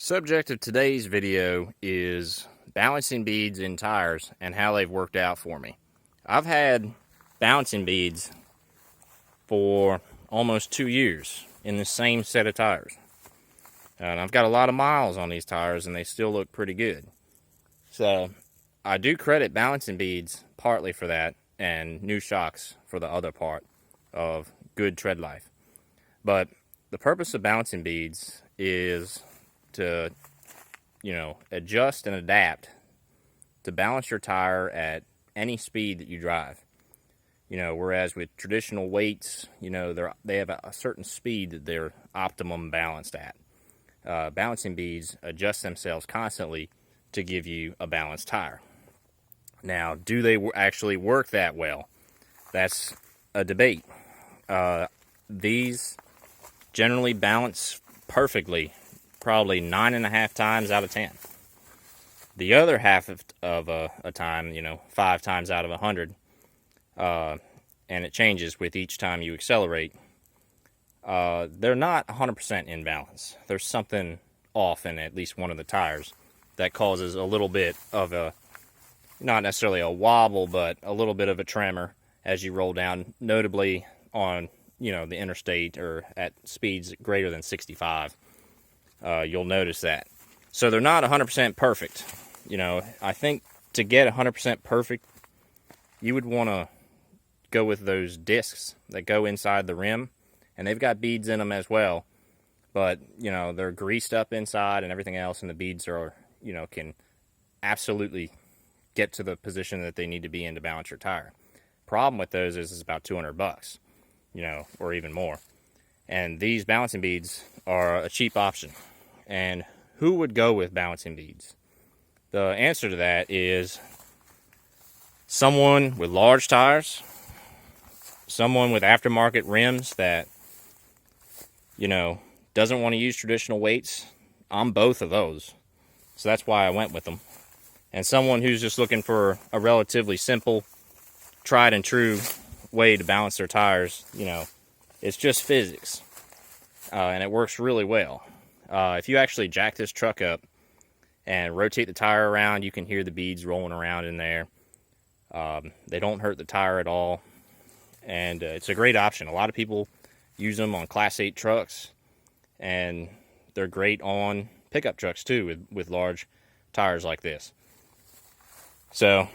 Subject of today's video is balancing beads in tires and how they've worked out for me. I've had balancing beads for almost 2 years in the same set of tires. And I've got a lot of miles on these tires and they still look pretty good. So I do credit balancing beads partly for that and new shocks for the other part of good tread life. But the purpose of balancing beads is to, adjust and adapt to balance your tire at any speed that you drive. Whereas with traditional weights, they have a certain speed that they're optimum balanced at. Balancing beads adjust themselves constantly to give you a balanced tire. Now, do they actually work that well? That's a debate. These generally balance perfectly, probably 9.5 times out of 10. The other half of a time, 5 times out of 100, and it changes with each time you accelerate, they're not 100% in balance. There's something off in at least one of the tires that causes a little bit of a, not necessarily a wobble, but a little bit of a tremor as you roll down, notably on, the interstate or at speeds greater than 65. You'll notice that. So they're not 100% perfect. I think to get 100% perfect, you would want to go with those discs that go inside the rim, and they've got beads in them as well. But, they're greased up inside and everything else, and the beads are, can absolutely get to the position that they need to be in to balance your tire. Problem with those is it's about $200, or even more. And these balancing beads are a cheap option. And who would go with balancing beads? The answer to that is someone with large tires, someone with aftermarket rims that, doesn't want to use traditional weights. I'm both of those. So that's why I went with them. And someone who's just looking for a relatively simple, tried and true way to balance their tires. It's just physics. And it works really well. If you actually jack this truck up and rotate the tire around, you can hear the beads rolling around in there. They don't hurt the tire at all. And it's a great option. A lot of people use them on Class 8 trucks. And they're great on pickup trucks too with large tires like this. So,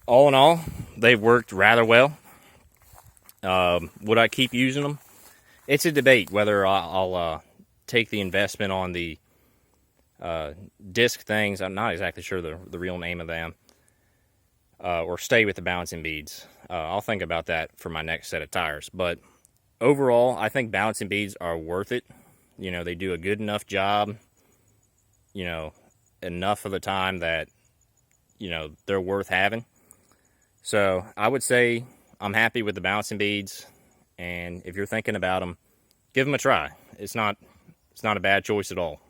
all in all, they've worked rather well. Would I keep using them? It's a debate whether I'll take the investment on the disc things. I'm not exactly sure the real name of them. Or stay with the balancing beads. I'll think about that for my next set of tires. But overall, I think balancing beads are worth it. They do a good enough job, enough of the time that, they're worth having. So I would say I'm happy with the balancing beads. And if you're thinking about them, give them a try. It's not a bad choice at all.